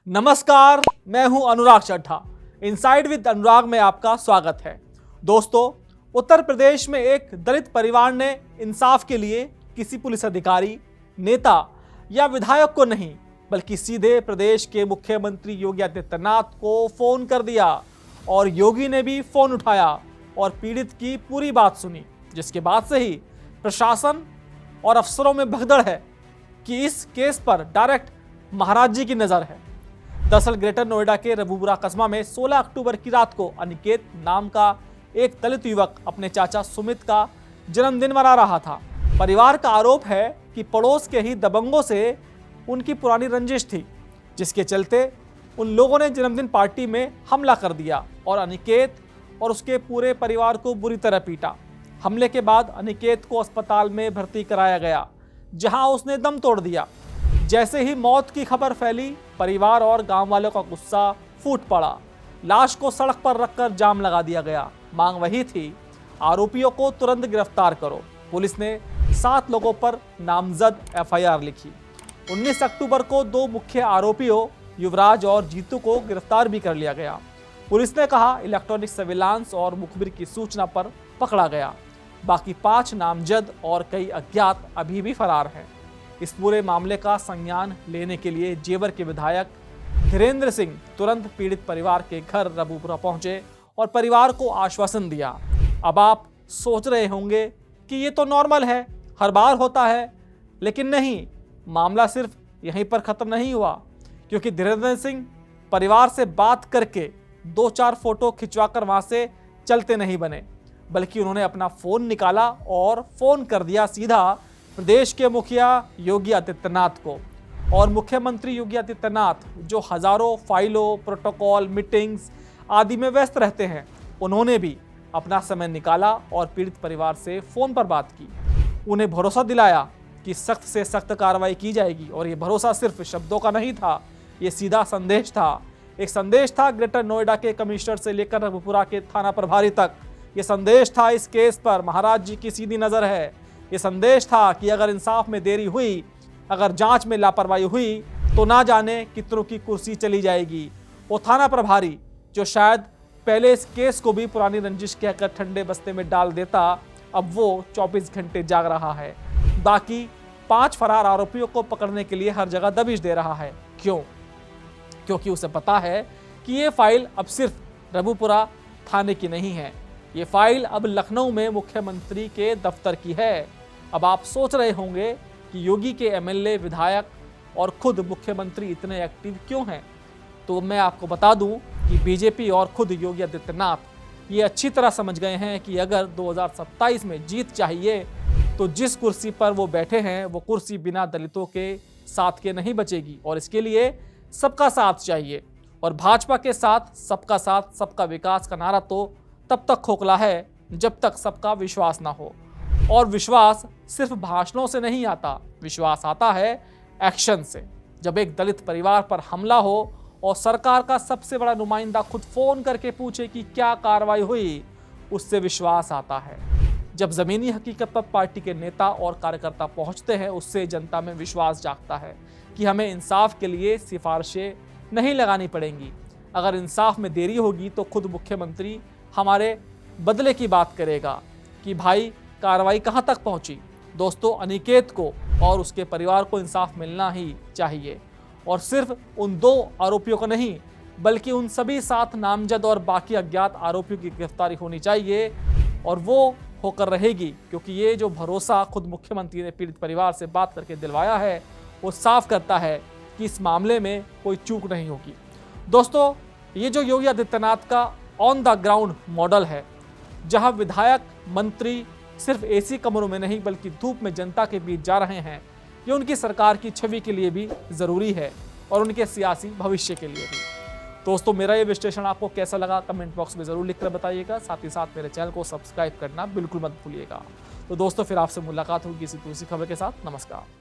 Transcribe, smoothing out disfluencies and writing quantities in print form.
नमस्कार, मैं हूं अनुराग चड्ढा। इनसाइड विद अनुराग में आपका स्वागत है। दोस्तों, उत्तर प्रदेश में एक दलित परिवार ने इंसाफ के लिए किसी पुलिस अधिकारी, नेता या विधायक को नहीं, बल्कि सीधे प्रदेश के मुख्यमंत्री योगी आदित्यनाथ को फोन कर दिया और योगी ने भी फोन उठाया और पीड़ित की पूरी बात सुनी, जिसके बाद से ही प्रशासन और अफसरों में भगदड़ है कि इस केस पर डायरेक्ट महाराज जी की नजर है। दरअसल ग्रेटर नोएडा के रबूपुरा कस्बा में 16 अक्टूबर की रात को अनिकेत नाम का एक दलित युवक अपने चाचा सुमित का जन्मदिन मना रहा था। परिवार का आरोप है कि पड़ोस के ही दबंगों से उनकी पुरानी रंजिश थी, जिसके चलते उन लोगों ने जन्मदिन पार्टी में हमला कर दिया और अनिकेत और उसके पूरे परिवार को बुरी तरह पीटा। हमले के बाद अनिकेत को अस्पताल में भर्ती कराया गया, जहां उसने दम तोड़ दिया। जैसे ही मौत की खबर फैली, परिवार और गांव वालों का गुस्सा फूट पड़ा। लाश को सड़क पर रखकर जाम लगा दिया गया। मांग वही थी, आरोपियों को तुरंत गिरफ्तार करो। पुलिस ने 7 लोगों पर नामजद एफआईआर लिखी। 19 अक्टूबर को 2 मुख्य आरोपियों युवराज और जीतू को गिरफ्तार भी कर लिया गया। पुलिस ने कहा इलेक्ट्रॉनिक सर्विलांस और मुखबिर की सूचना पर पकड़ा गया। बाकी 5 नामजद और कई अज्ञात अभी भी फरार हैं। इस पूरे मामले का संज्ञान लेने के लिए जेवर के विधायक धीरेन्द्र सिंह तुरंत पीड़ित परिवार के घर रबूपुरा पहुंचे और परिवार को आश्वासन दिया। अब आप सोच रहे होंगे कि ये तो नॉर्मल है, हर बार होता है, लेकिन नहीं, मामला सिर्फ यहीं पर खत्म नहीं हुआ, क्योंकि धीरेन्द्र सिंह परिवार से बात करके 2-4 फोटो खिंचवाकर वहां से चलते नहीं बने, बल्कि उन्होंने अपना फोन निकाला और फोन कर दिया सीधा प्रदेश के मुखिया योगी आदित्यनाथ को। और मुख्यमंत्री योगी आदित्यनाथ, जो हजारों फाइलों, प्रोटोकॉल, मीटिंग्स आदि में व्यस्त रहते हैं, उन्होंने भी अपना समय निकाला और पीड़ित परिवार से फोन पर बात की। उन्हें भरोसा दिलाया कि सख्त से सख्त कार्रवाई की जाएगी। और ये भरोसा सिर्फ शब्दों का नहीं था, ये सीधा संदेश था। एक संदेश था ग्रेटर नोएडा के कमिश्नर से लेकर रबूपुरा के थाना प्रभारी तक। ये संदेश था इस केस पर महाराज जी की सीधी नजर है। ये संदेश था कि अगर इंसाफ में देरी हुई, अगर जांच में लापरवाही हुई, तो ना जाने कितनों की कुर्सी चली जाएगी। वो थाना प्रभारी जो शायद पहले इस केस को भी पुरानी रंजिश कहकर ठंडे बस्ते में डाल देता, अब वो 24 घंटे जाग रहा है। बाकी 5 फरार आरोपियों को पकड़ने के लिए हर जगह दबिश दे रहा है। क्यों? क्योंकि उसे पता है कि ये फाइल अब सिर्फ रबूपुरा थाने की नहीं है, ये फाइल अब लखनऊ में मुख्यमंत्री के दफ्तर की है। अब आप सोच रहे होंगे कि योगी के एमएलए, विधायक और खुद मुख्यमंत्री इतने एक्टिव क्यों हैं? तो मैं आपको बता दूं कि बीजेपी और खुद योगी आदित्यनाथ ये अच्छी तरह समझ गए हैं कि अगर 2027 में जीत चाहिए तो जिस कुर्सी पर वो बैठे हैं वो कुर्सी बिना दलितों के साथ के नहीं बचेगी। और इसके लिए सबका साथ चाहिए। और भाजपा के साथ सबका विकास का नारा तो तब तक खोखला है जब तक सबका विश्वास ना हो। और विश्वास सिर्फ भाषणों से नहीं आता, विश्वास आता है एक्शन से। जब एक दलित परिवार पर हमला हो और सरकार का सबसे बड़ा नुमाइंदा खुद फोन करके पूछे कि क्या कार्रवाई हुई, उससे विश्वास आता है। जब जमीनी हकीकत पर पार्टी के नेता और कार्यकर्ता पहुंचते हैं, उससे जनता में विश्वास जागता है कि हमें इंसाफ के लिए सिफारिशें नहीं लगानी पड़ेंगी। अगर इंसाफ में देरी होगी तो खुद मुख्यमंत्री हमारे बदले की बात करेगा कि भाई कार्रवाई कहां तक पहुंची। दोस्तों, अनिकेत को और उसके परिवार को इंसाफ मिलना ही चाहिए। और सिर्फ उन 2 आरोपियों को नहीं, बल्कि उन सभी 7 नामजद और बाकी अज्ञात आरोपियों की गिरफ्तारी होनी चाहिए। और वो होकर रहेगी, क्योंकि ये जो भरोसा खुद मुख्यमंत्री ने पीड़ित परिवार से बात करके दिलवाया है, वो साफ करता है कि इस मामले में कोई चूक नहीं होगी। दोस्तों, ये जो योगी आदित्यनाथ का ऑन द ग्राउंड मॉडल है, जहां विधायक, मंत्री सिर्फ एसी कमरों में नहीं बल्कि धूप में जनता के बीच जा रहे हैं, ये उनकी सरकार की छवि के लिए भी ज़रूरी है और उनके सियासी भविष्य के लिए भी। दोस्तों, मेरा ये विश्लेषण आपको कैसा लगा कमेंट बॉक्स में ज़रूर लिखकर बताइएगा। साथ ही साथ मेरे चैनल को सब्सक्राइब करना बिल्कुल मत भूलिएगा। तो दोस्तों, फिर आपसे मुलाकात होगी किसी दूसरी खबर के साथ। नमस्कार।